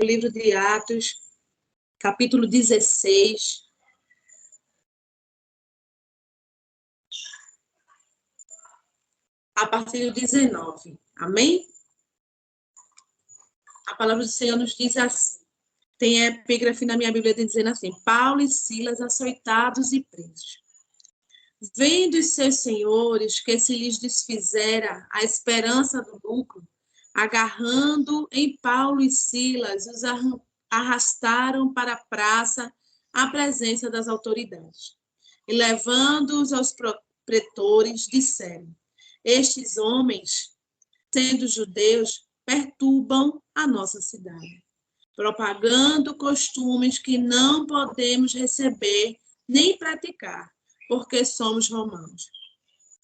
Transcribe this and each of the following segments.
livro de Atos, capítulo 16. A partir do 19. Amém? A palavra do Senhor nos diz assim. Tem epígrafe na minha Bíblia dizendo assim: Paulo e Silas açoitados e presos. Vendo os seus senhores que se lhes desfizera a esperança do lucro, agarrando em Paulo e Silas, os arrastaram para a praça à presença das autoridades. E levando-os aos pretores, disseram: estes homens, sendo judeus, perturbam a nossa cidade, propagando costumes que não podemos receber nem praticar, porque somos romanos.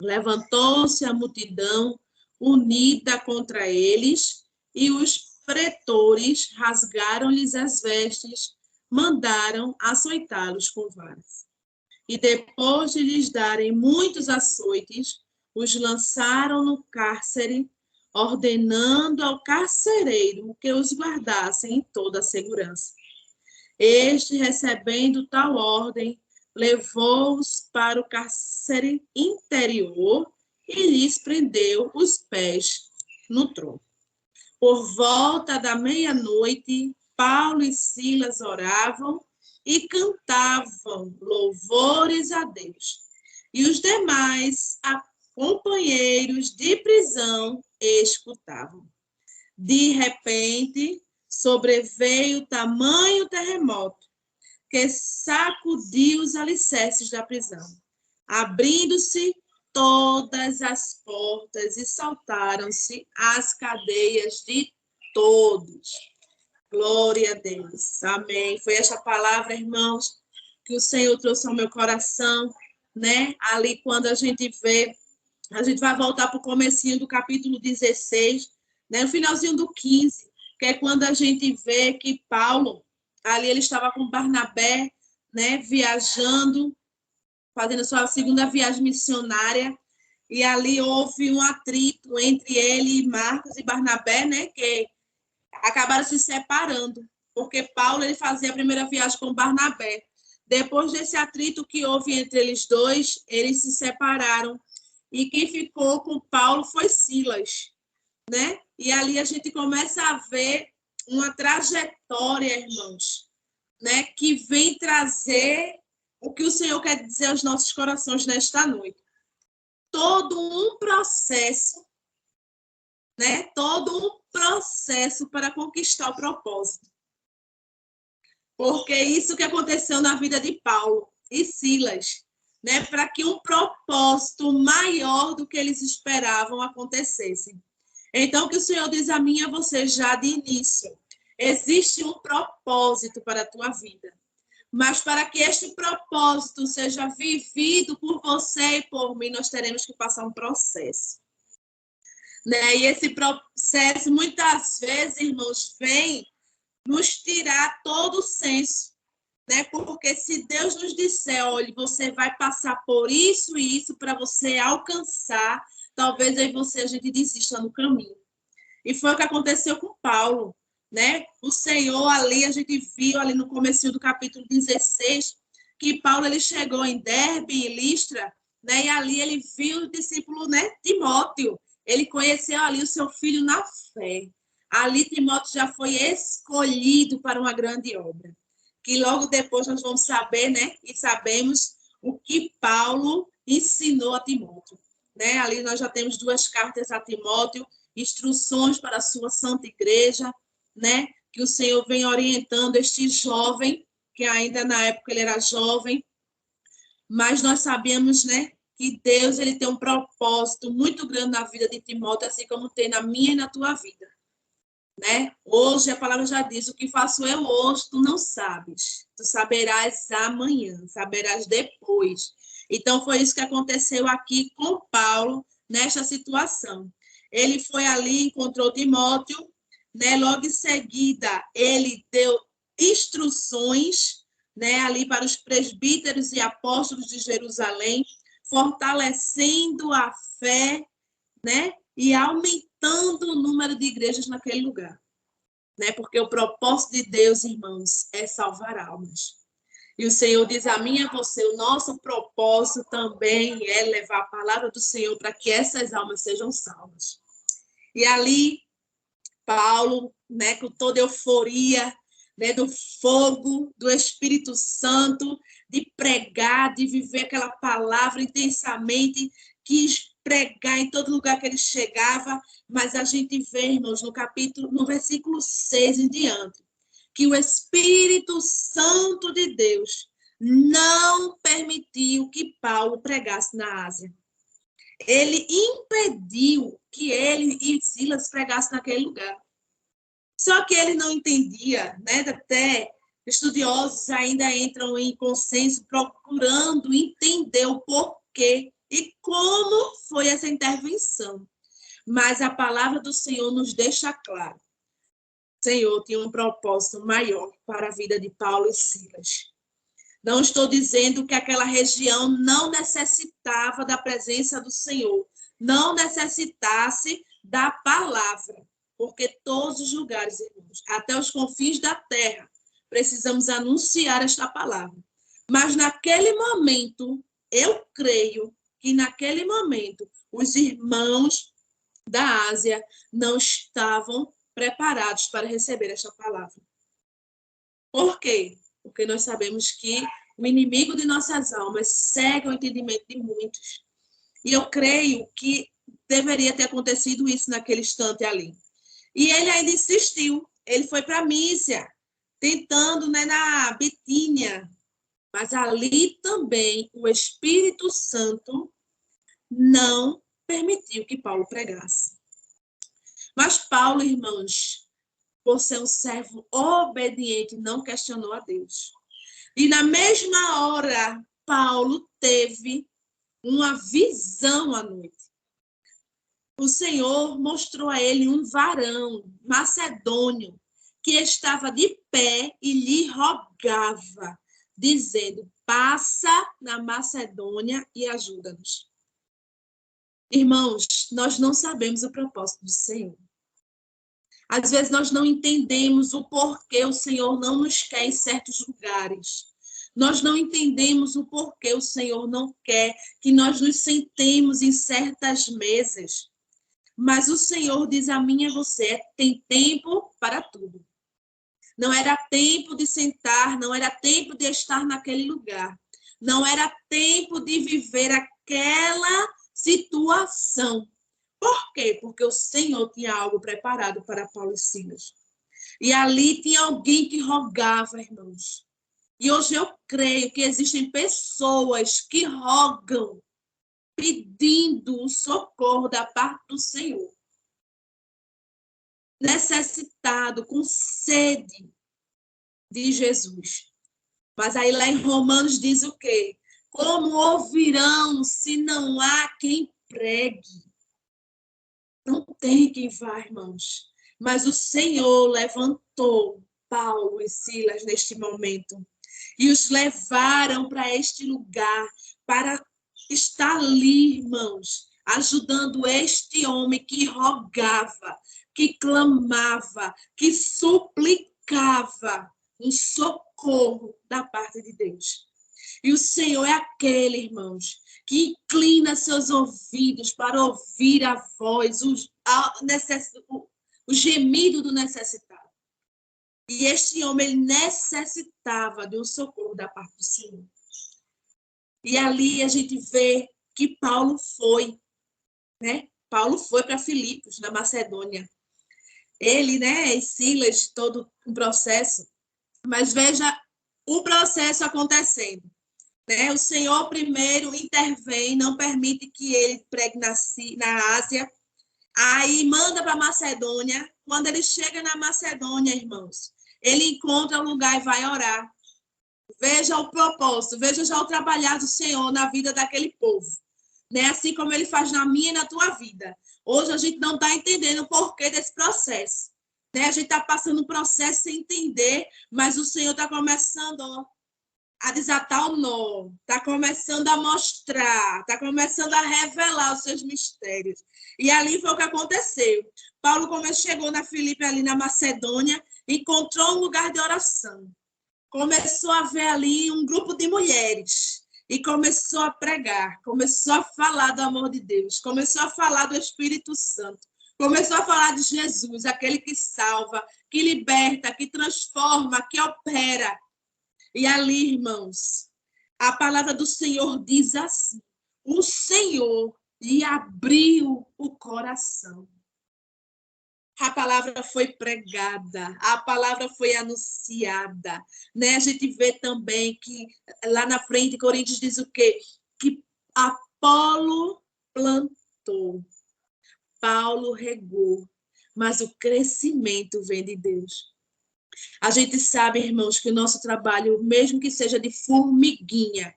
Levantou-se a multidão unida contra eles, e os pretores rasgaram-lhes as vestes, mandaram açoitá-los com varas. E depois de lhes darem muitos açoites, os lançaram no cárcere, ordenando ao carcereiro que os guardassem em toda a segurança. Este, recebendo tal ordem, levou-os para o cárcere interior e lhes prendeu os pés no tronco. Por volta da meia-noite, Paulo e Silas oravam e cantavam louvores a Deus. E os demais companheiros de prisão escutavam. De repente, sobreveio tamanho terremoto que sacudiu os alicerces da prisão, abrindo-se todas as portas e saltaram-se as cadeias de todos. Glória a Deus. Amém. Foi essa palavra, irmãos, que o Senhor trouxe ao meu coração, né? Ali quando a gente vê, a gente vai voltar para o comecinho do capítulo 16, né? No finalzinho do 15, que é quando a gente vê que Paulo, ali ele estava com Barnabé, né? Viajando, fazendo sua segunda viagem missionária, e ali houve um atrito entre ele e Marcos e Barnabé, né? Que acabaram se separando, porque Paulo ele fazia a primeira viagem com Barnabé. Depois desse atrito que houve entre eles dois, eles se separaram. E quem ficou com Paulo foi Silas, né? E ali a gente começa a ver uma trajetória, irmãos, né? Que vem trazer o que o Senhor quer dizer aos nossos corações nesta noite. Todo um processo, né? Todo um processo para conquistar o propósito. Porque isso que aconteceu na vida de Paulo e Silas, né? Para que um propósito maior do que eles esperavam acontecesse. Então, o que o Senhor diz a mim e a você já de início: existe um propósito para a tua vida. Mas para que este propósito seja vivido por você e por mim, nós teremos que passar um processo. Né? E esse processo, muitas vezes, irmãos, vem nos tirar todo o senso. Né? Porque se Deus nos disser, olha, você vai passar por isso e isso para você alcançar, talvez aí a gente desista no caminho. E foi o que aconteceu com Paulo. Né? O Senhor ali, a gente viu ali no começo do capítulo 16, que Paulo ele chegou em Derbe, em Listra, né? E ali ele viu o discípulo, né? Timóteo. Ele conheceu ali o seu filho na fé. Ali Timóteo já foi escolhido para uma grande obra. Que logo depois nós vamos saber, né? E sabemos o que Paulo ensinou a Timóteo. Né? Ali nós já temos 2 cartas a Timóteo, instruções para a sua santa igreja, né? Que o Senhor vem orientando este jovem, que ainda na época ele era jovem, mas nós sabemos, né, que Deus ele tem um propósito muito grande na vida de Timóteo, assim como tem na minha e na tua vida, né? Hoje a palavra já diz: o que faço eu hoje tu não sabes, tu saberás amanhã, saberás depois. Então foi isso que aconteceu aqui com Paulo nesta situação. Ele foi ali, encontrou Timóteo, né? Logo em seguida ele deu instruções, né, ali para os presbíteros e apóstolos de Jerusalém, fortalecendo a fé, né, e aumentando o número de igrejas naquele lugar. né? Porque o propósito de Deus, irmãos, é salvar almas. E o Senhor diz a mim e a você, o nosso propósito também é levar a palavra do Senhor para que essas almas sejam salvas. E ali, Paulo, né, com toda euforia, né, do fogo do Espírito Santo, de pregar, de viver aquela palavra intensamente, quis pregar em todo lugar que ele chegava, mas a gente vê, irmãos, no versículo 6 em diante, que o Espírito Santo de Deus não permitiu que Paulo pregasse na Ásia. Ele impediu que ele e Silas pregassem naquele lugar. Só que ele não entendia, né? Até estudiosos ainda entram em consenso procurando entender o porquê e como foi essa intervenção. Mas a palavra do Senhor nos deixa claro. O Senhor tinha um propósito maior para a vida de Paulo e Silas. Não estou dizendo que aquela região não necessitava da presença do Senhor, não necessitasse da palavra, porque todos os lugares, irmãos, até os confins da terra, precisamos anunciar esta palavra. Mas naquele momento, eu creio que naquele momento, os irmãos da Ásia não estavam preparados para receber esta palavra. Por quê? Porque nós sabemos que o inimigo de nossas almas cega o entendimento de muitos. E eu creio que deveria ter acontecido isso naquele instante ali. E ele ainda insistiu. Ele foi para Mísia, tentando, né, na Bitínia. Mas ali também o Espírito Santo não permitiu que Paulo pregasse. Mas Paulo, irmãos, por ser um servo obediente, não questionou a Deus. E na mesma hora, Paulo teve uma visão à noite. O Senhor mostrou a ele um varão macedônio que estava de pé e lhe rogava, dizendo: passa na Macedônia e ajuda-nos. Irmãos, nós não sabemos o propósito do Senhor. Às vezes nós não entendemos o porquê o Senhor não nos quer em certos lugares. Nós não entendemos o porquê o Senhor não quer que nós nos sentemos em certas mesas. Mas o Senhor diz a mim e a você, tem tempo para tudo. Não era tempo de sentar, não era tempo de estar naquele lugar. Não era tempo de viver aquela situação. Por quê? Porque o Senhor tinha algo preparado para Paulo e Silas. E ali tinha alguém que rogava, irmãos. E hoje eu creio que existem pessoas que rogam, pedindo o socorro da parte do Senhor. Necessitado, com sede de Jesus. Mas aí lá em Romanos diz o quê? Como ouvirão se não há quem pregue? Não tem quem vá, irmãos. Mas o Senhor levantou Paulo e Silas neste momento e os levaram para este lugar para estar ali, irmãos, ajudando este homem que rogava, que clamava, que suplicava um socorro da parte de Deus. E o Senhor é aquele, irmãos, que inclina seus ouvidos para ouvir a voz, o gemido do necessitado. E este homem necessitava de um socorro da parte do Senhor. E ali a gente vê que Paulo foi, né? Paulo foi para Filipos, na Macedônia. Ele, né, e Silas, todo um processo. Mas veja o processo acontecendo. Né? O Senhor primeiro intervém, não permite que ele pregue na Ásia. Aí manda para Macedônia. Quando ele chega na Macedônia, irmãos, ele encontra um lugar e vai orar. Veja o propósito, veja já o trabalhar do Senhor na vida daquele povo. Né? Assim como ele faz na minha e na tua vida. Hoje a gente não está entendendo o porquê desse processo. Né? A gente está passando um processo sem entender, mas o Senhor está começando, ó, a desatar o nó, está começando a mostrar, está começando a revelar os seus mistérios. E ali foi o que aconteceu. Paulo, como chegou na Filipe, ali na Macedônia, encontrou um lugar de oração. Começou a ver ali um grupo de mulheres e começou a pregar, começou a falar do amor de Deus, começou a falar do Espírito Santo, começou a falar de Jesus, aquele que salva, que liberta, que transforma, que opera. E ali, irmãos, a palavra do Senhor diz assim: o Senhor lhe abriu o coração. A palavra foi pregada, a palavra foi anunciada, né? A gente vê também que lá na frente, Coríntios diz o quê? Que Apolo plantou, Paulo regou, mas o crescimento vem de Deus. A gente sabe, irmãos, que o nosso trabalho, mesmo que seja de formiguinha,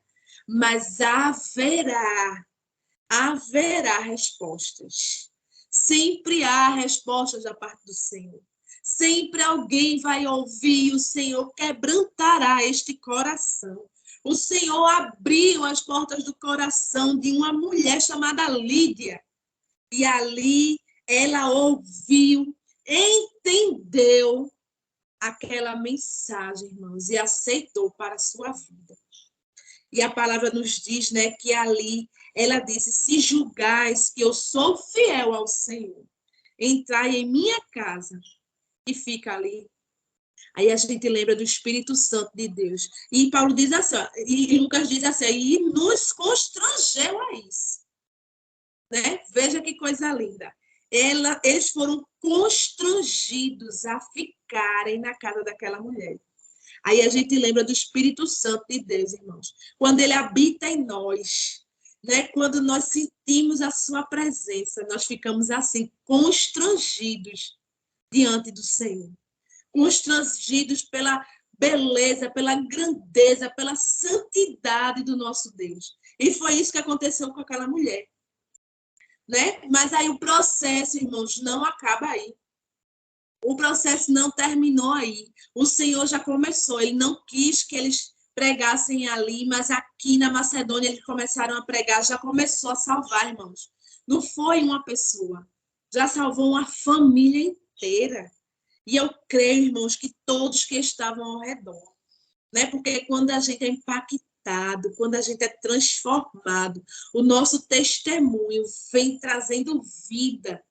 mas haverá respostas. Sempre há respostas da parte do Senhor. Sempre alguém vai ouvir, o Senhor quebrantará este coração. O Senhor abriu as portas do coração de uma mulher chamada Lídia. E ali ela ouviu, entendeu aquela mensagem, irmãos, e aceitou para a sua vida. E a palavra nos diz, né, que ali ela disse: se julgais que eu sou fiel ao Senhor, entrai em minha casa, e fica ali. Aí a gente lembra do Espírito Santo de Deus. E Paulo diz assim, ó, e Lucas diz assim: e nos constrangeu a isso. Né? Veja que coisa linda. Eles foram constrangidos a ficarem na casa daquela mulher. Aí a gente lembra do Espírito Santo de Deus, irmãos. Quando ele habita em nós, né? Quando nós sentimos a sua presença, nós ficamos assim, constrangidos diante do Senhor. Constrangidos pela beleza, pela grandeza, pela santidade do nosso Deus. E foi isso que aconteceu com aquela mulher. Né? Mas aí o processo, irmãos, não acaba aí. O processo não terminou aí. O Senhor já começou. Ele não quis que eles pregassem ali, mas aqui na Macedônia eles começaram a pregar. Já começou a salvar, irmãos. Não foi uma pessoa. Já salvou uma família inteira. E eu creio, irmãos, que todos que estavam ao redor. Né? Porque quando a gente é impactado, quando a gente é transformado, o nosso testemunho vem trazendo vida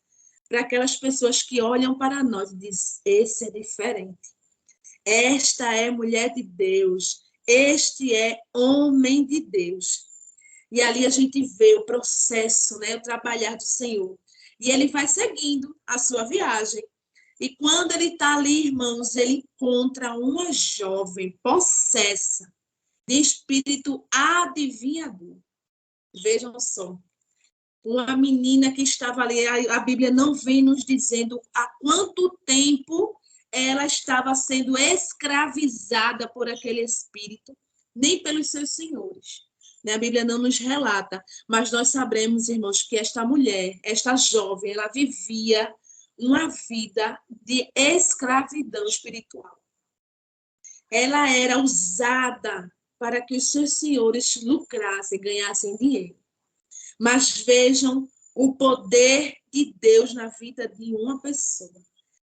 para aquelas pessoas que olham para nós e dizem: esse é diferente. Esta é mulher de Deus. Este é homem de Deus. E ali a gente vê o processo, né, o trabalhar do Senhor. E ele vai seguindo a sua viagem. E quando ele está ali, irmãos, ele encontra uma jovem possessa de espírito adivinhador. Vejam só. Uma menina que estava ali, a Bíblia não vem nos dizendo há quanto tempo ela estava sendo escravizada por aquele espírito, nem pelos seus senhores. A Bíblia não nos relata, mas nós sabemos, irmãos, que esta mulher, esta jovem, ela vivia uma vida de escravidão espiritual. Ela era usada para que os seus senhores lucrassem, ganhassem dinheiro. Mas vejam o poder de Deus na vida de uma pessoa.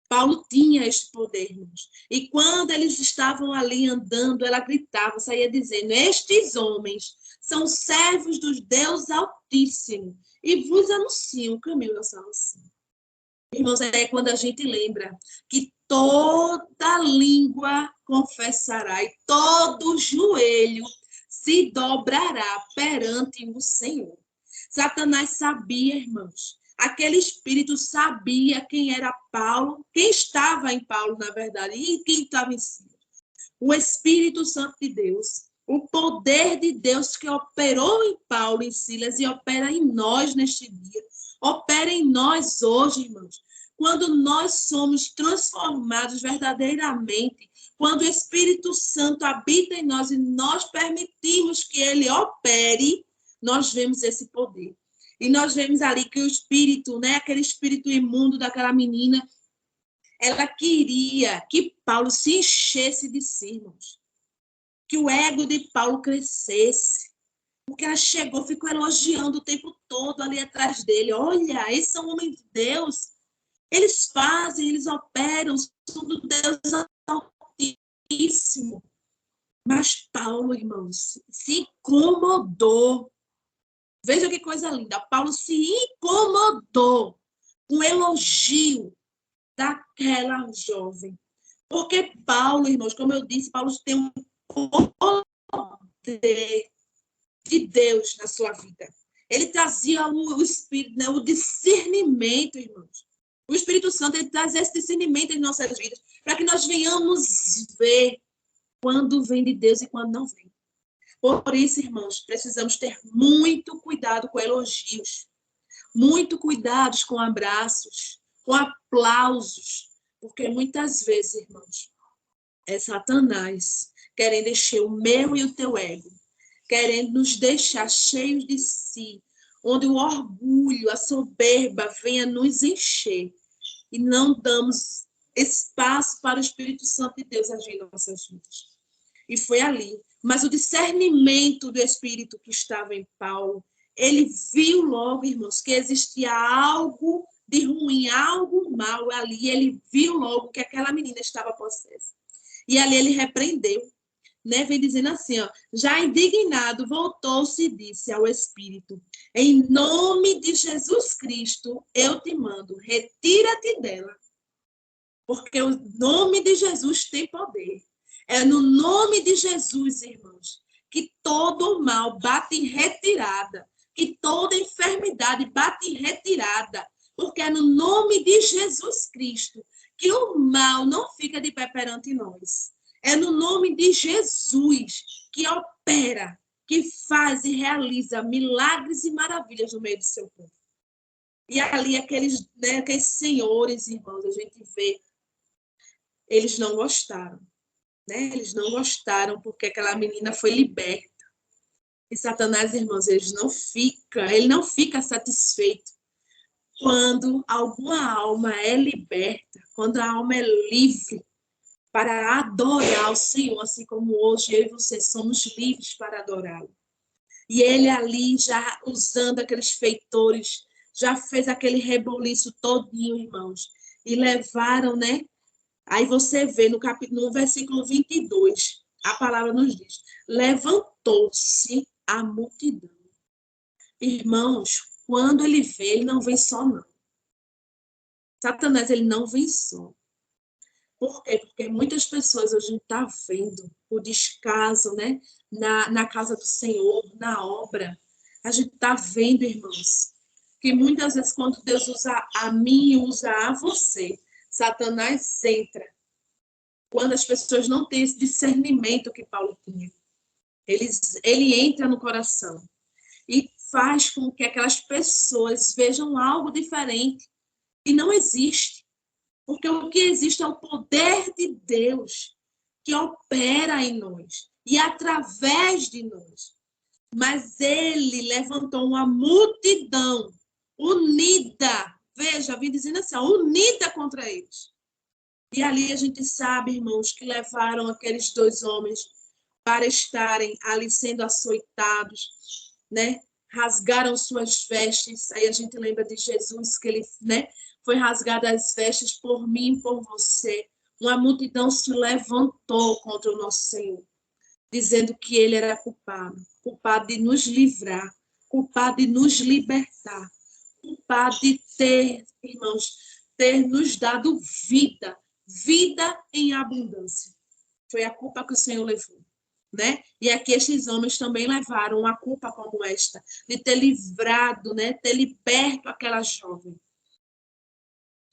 Paulo tinha este poder, irmãos. E quando eles estavam ali andando, ela gritava, saía dizendo: estes homens são servos dos Deus Altíssimo e vos anunciam o caminho da salvação. Irmãos, é quando a gente lembra que toda língua confessará e todo joelho se dobrará perante o Senhor. Satanás sabia, irmãos. Aquele espírito sabia quem era Paulo, quem estava em Paulo, na verdade, e quem estava em si. O Espírito Santo de Deus, o poder de Deus que operou em Paulo e Silas e opera em nós neste dia, opera em nós hoje, irmãos. Quando nós somos transformados verdadeiramente, quando o Espírito Santo habita em nós e nós permitimos que ele opere, nós vemos esse poder. E nós vemos ali que o espírito, né, aquele espírito imundo daquela menina, ela queria que Paulo se enchesse de si, irmãos. que o ego de Paulo crescesse. Porque ela chegou, ficou elogiando o tempo todo ali atrás dele. Olha, esses são homens de Deus. Eles fazem, eles operam, são do Deus Altíssimo. Mas Paulo, irmãos, se incomodou. Veja que coisa linda. Paulo se incomodou com o elogio daquela jovem. Porque Paulo, irmãos, como eu disse, Paulo tem um poder de Deus na sua vida. Ele trazia o Espírito, né, o discernimento, irmãos. O Espírito Santo, ele traz esse discernimento em nossas vidas, para que nós venhamos ver quando vem de Deus e quando não vem. Por isso, irmãos, precisamos ter muito cuidado com elogios, muito cuidado com abraços, com aplausos, porque muitas vezes, irmãos, é Satanás querendo encher o meu e o teu ego, querendo nos deixar cheios de si, onde o orgulho, a soberba venha nos encher e não damos espaço para o Espírito Santo de Deus agir em nossas vidas. E foi ali. Mas o discernimento do Espírito que estava em Paulo, ele viu logo, irmãos, que existia algo de ruim, algo mal ali. Ele viu logo que aquela menina estava possessa. E ali ele repreendeu, né? Vem dizendo assim, ó, já indignado, voltou-se e disse ao Espírito: em nome de Jesus Cristo, eu te mando, retira-te dela. Porque o nome de Jesus tem poder. É no nome de Jesus, irmãos, que todo mal bate em retirada, que toda enfermidade bate em retirada, porque é no nome de Jesus Cristo que o mal não fica de pé perante nós. É no nome de Jesus que opera, que faz e realiza milagres e maravilhas no meio do seu povo. E ali aqueles senhores, irmãos, a gente vê, eles não gostaram. Né? Eles não gostaram porque aquela menina foi liberta. E Satanás, irmãos, ele não fica satisfeito quando alguma alma é liberta, quando a alma é livre para adorar o Senhor, assim como hoje eu e você somos livres para adorá-lo. E ele ali, já usando aqueles feitores, já fez aquele reboliço todinho, irmãos, e levaram, né? Aí você vê no versículo 22, a palavra nos diz: levantou-se a multidão. Irmãos, quando ele vê, ele não vem só, não. Satanás, ele não vem só. Por quê? Porque muitas pessoas hoje estão vendo o descaso, né? Na casa do Senhor, na obra. A gente está vendo, irmãos, que muitas vezes quando Deus usa a mim, usa a você, Satanás entra. Quando as pessoas não têm esse discernimento que Paulo tinha. Ele entra no coração e faz com que aquelas pessoas vejam algo diferente e não existe. Porque o que existe é o poder de Deus que opera em nós e através de nós. Mas ele levantou uma multidão unida, veja, vim dizendo assim, unida contra eles. E ali a gente sabe, irmãos, que levaram aqueles dois homens para estarem ali sendo açoitados, né? Rasgaram suas vestes. Aí a gente lembra de Jesus, que ele, né, foi rasgado as vestes por mim e por você. Uma multidão se levantou contra o nosso Senhor, dizendo que ele era culpado, culpado de nos livrar, culpado de nos libertar, culpado de ter, irmãos, ter nos dado vida em abundância. Foi a culpa que o Senhor levou, né? E aqui estes homens também levaram uma culpa como esta, de ter livrado, né? Ter liberto aquela jovem.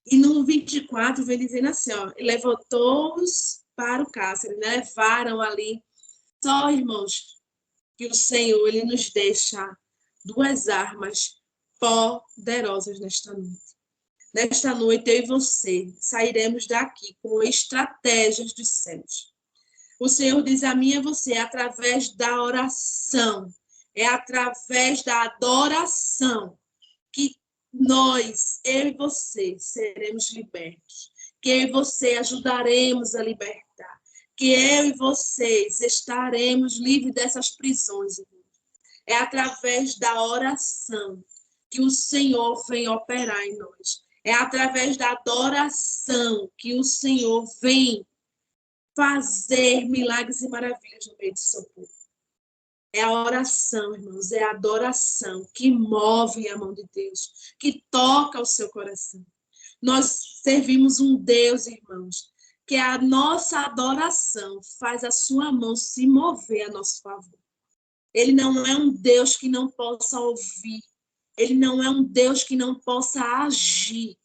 E no 24 vem dizendo assim, ó, levantou-os para o cárcere, né? Levaram ali. Só, irmãos, que o Senhor, ele nos deixa duas armas poderosas nesta noite. Nesta noite, eu e você sairemos daqui com estratégias dos céus. O Senhor diz a mim e a você, é através da oração, é através da adoração que nós, eu e você, seremos libertos. Que eu e você ajudaremos a libertar. que eu e vocês estaremos livres dessas prisões, irmãos, é através da oração que o Senhor vem operar em nós. É através da adoração que o Senhor vem fazer milagres e maravilhas no meio do seu povo. É a oração, irmãos, é a adoração que move a mão de Deus, que toca o seu coração. Nós servimos um Deus, irmãos, que a nossa adoração faz a sua mão se mover a nosso favor. Ele não é um Deus que não possa ouvir. Ele não é um Deus que não possa agir.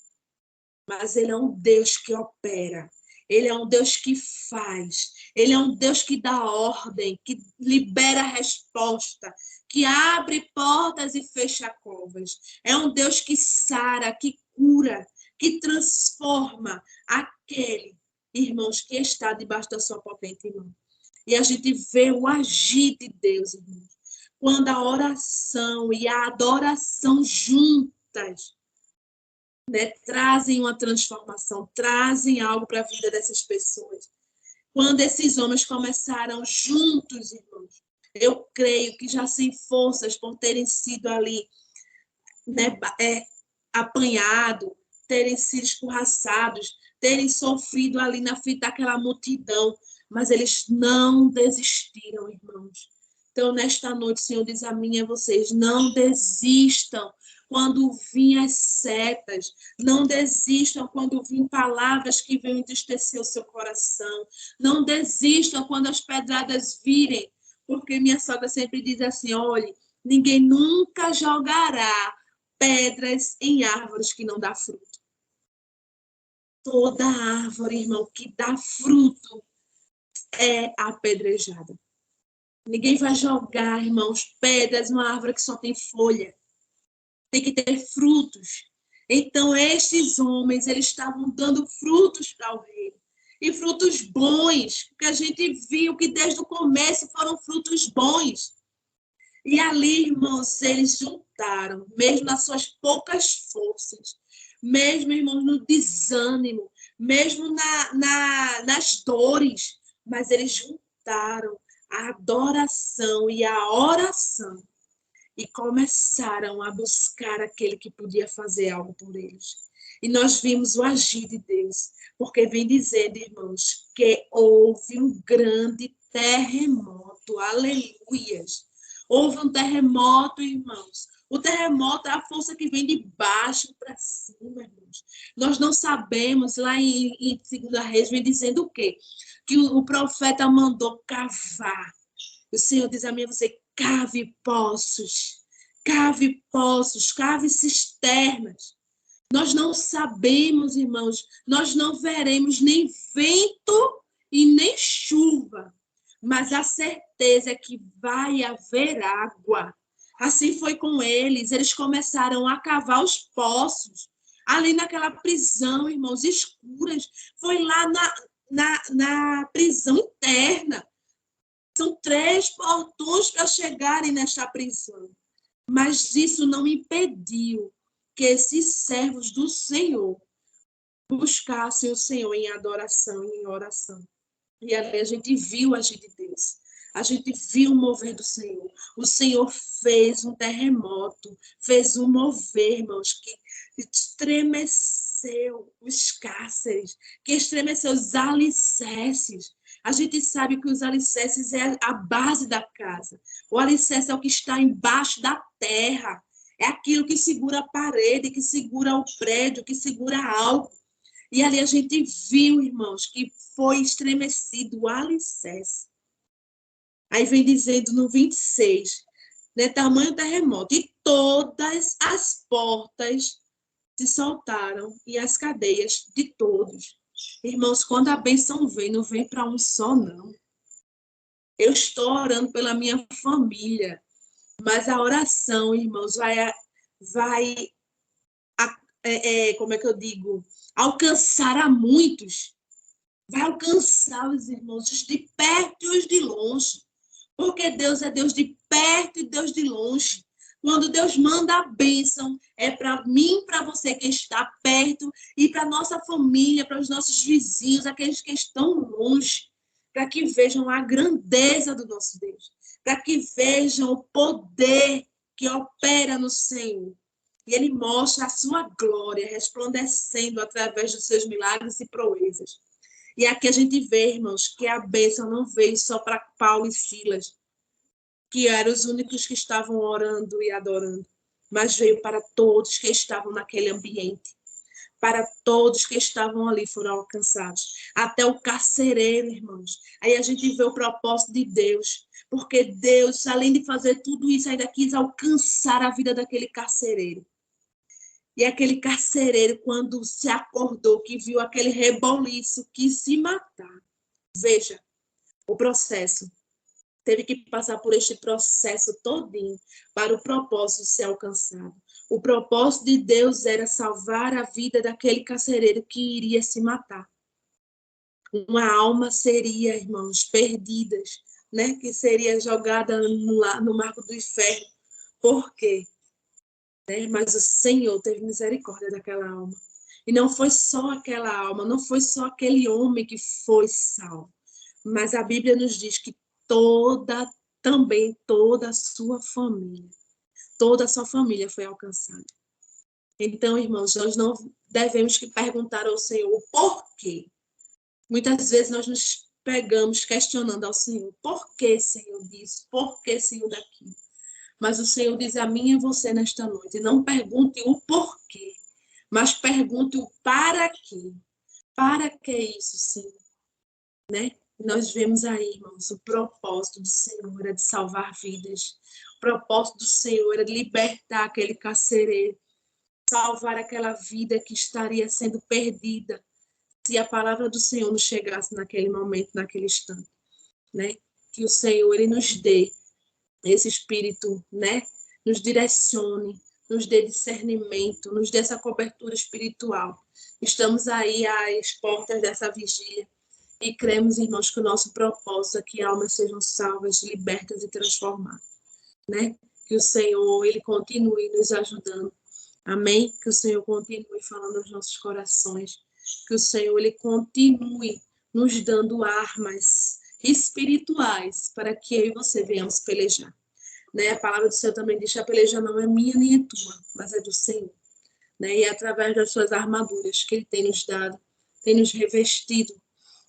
Mas ele é um Deus que opera. Ele é um Deus que faz. Ele é um Deus que dá ordem, que libera resposta, que abre portas e fecha covas. É um Deus que sara, que cura, que transforma aquele, irmãos, que está debaixo da sua potente mão. E a gente vê o agir de Deus, irmãos, quando a oração e a adoração juntas, né, trazem uma transformação, trazem algo para a vida dessas pessoas. Quando esses homens começaram juntos, irmãos, eu creio que já sem forças por terem sido ali, né, apanhados, terem sido escorraçados, terem sofrido ali na frente daquela multidão, mas eles não desistiram, irmãos. Então, nesta noite, o Senhor diz a mim e a vocês, não desistam quando vêm as setas, não desistam quando vêm palavras que venham entristecer o seu coração, não desistam quando as pedradas virem, porque minha sogra sempre diz assim, olhe, ninguém nunca jogará pedras em árvores que não dá fruto. Toda árvore, irmão, que dá fruto é apedrejada. Ninguém vai jogar, irmãos, pedras numa árvore que só tem folha. Tem que ter frutos. Então, estes homens, eles estavam dando frutos para o rei. E frutos bons, porque a gente viu que desde o começo foram frutos bons. E ali, irmãos, eles juntaram, mesmo nas suas poucas forças, mesmo, irmãos, no desânimo, mesmo nas dores, mas eles juntaram a adoração e a oração e começaram a buscar aquele que podia fazer algo por eles. E nós vimos o agir de Deus, porque vem dizendo, irmãos, que houve um grande terremoto, aleluias. Houve um terremoto, irmãos. O terremoto é a força que vem de baixo para cima, irmãos. Nós não sabemos, lá em 2 Reis, vem dizendo o quê? Que o profeta mandou cavar. O Senhor diz a mim, você cave poços, cave cisternas. Nós não sabemos, irmãos, nós não veremos nem vento e nem chuva, mas a certeza é que vai haver água. Assim foi com eles, eles começaram a cavar os poços, ali naquela prisão, irmãos, escuras, foi lá na prisão interna. São 3 portões para chegarem nesta prisão. Mas isso não impediu que esses servos do Senhor buscassem o Senhor em adoração e em oração. E ali a gente viu o agir de Deus. A gente viu o mover do Senhor. O Senhor fez um terremoto, fez um mover, irmãos, que estremeceu os cárceres, que estremeceu os alicerces. A gente sabe que os alicerces é a base da casa. O alicerce é o que está embaixo da terra. É aquilo que segura a parede, que segura o prédio, que segura algo. E ali a gente viu, irmãos, que foi estremecido o alicerce. Aí vem dizendo no 26, né, tamanho terremoto, e todas as portas se soltaram e as cadeias de todos. Irmãos, quando a bênção vem, não vem para um só, não. Eu estou orando pela minha família, mas a oração, irmãos, vai como é que eu digo? Alcançar a muitos. Vai alcançar os irmãos, os de perto e os de longe. Porque Deus é Deus de perto e Deus de longe. Quando Deus manda a bênção, é para mim, para você que está perto, e para nossa família, para os nossos vizinhos, aqueles que estão longe. para que vejam a grandeza do nosso Deus, para que vejam o poder que opera no Senhor. E ele mostra a sua glória resplandecendo através dos seus milagres e proezas. E aqui a gente vê, irmãos, que a bênção não veio só para Paulo e Silas, que eram os únicos que estavam orando e adorando, mas veio para todos que estavam naquele ambiente. Para todos que estavam ali foram alcançados. Até o carcereiro, irmãos. Aí a gente vê o propósito de Deus. Porque Deus, além de fazer tudo isso, ainda quis alcançar a vida daquele carcereiro. E aquele carcereiro, quando se acordou, que viu aquele reboliço, quis se matar. Veja, o processo. Teve que passar por este processo todinho para o propósito ser alcançado. O propósito de Deus era salvar a vida daquele carcereiro que iria se matar. Uma alma seria, irmãos, perdidas, né? Que seria jogada no marco do inferno. Por quê? Mas o Senhor teve misericórdia daquela alma. E não foi só aquela alma, não foi só aquele homem que foi salvo. Mas a Bíblia nos diz que também toda a sua família foi alcançada. Então, irmãos, nós não devemos que perguntar ao Senhor o porquê. Muitas vezes nós nos pegamos questionando ao Senhor, por que, Senhor, disso? Por que, Senhor, daquilo? Mas o Senhor diz a mim e a você nesta noite, não pergunte o porquê, mas pergunte o para quê. Para que isso, Senhor? Né? Nós vemos aí, irmãos, o propósito do Senhor era de salvar vidas. O propósito do Senhor era de libertar aquele carcereiro, salvar aquela vida que estaria sendo perdida se a palavra do Senhor não chegasse naquele momento, naquele instante, né? Que o Senhor ele nos dê esse espírito, né? Nos direcione, nos dê discernimento, nos dê essa cobertura espiritual. Estamos aí às portas dessa vigília e cremos, irmãos, que o nosso propósito é que almas sejam salvas, libertas e transformadas, né? Que o Senhor ele continue nos ajudando. Amém? Que o Senhor continue falando aos nossos corações. Que o Senhor ele continue nos dando armas espirituais para que eu e você venhamos pelejar. Né? A palavra do Senhor também diz que a peleja não é minha nem é tua, mas é do Senhor. Né? E é através das suas armaduras que ele tem nos dado, tem nos revestido,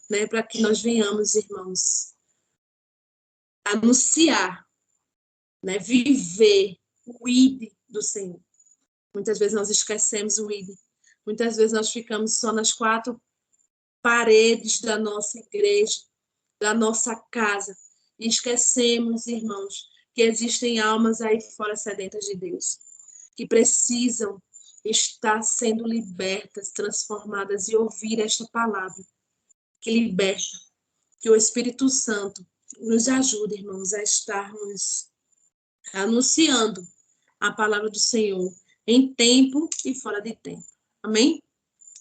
né? Para que nós venhamos, irmãos, anunciar, né? Viver o ID do Senhor. Muitas vezes nós esquecemos o ID. Muitas vezes nós ficamos só nas quatro paredes da nossa igreja, da nossa casa. E esquecemos, irmãos, que existem almas aí fora sedentas de Deus, que precisam estar sendo libertas, transformadas e ouvir esta palavra que liberta. Que o Espírito Santo nos ajude, irmãos, a estarmos anunciando a palavra do Senhor em tempo e fora de tempo. Amém?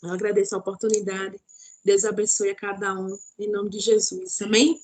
Eu agradeço a oportunidade. Deus abençoe a cada um, em nome de Jesus. Amém?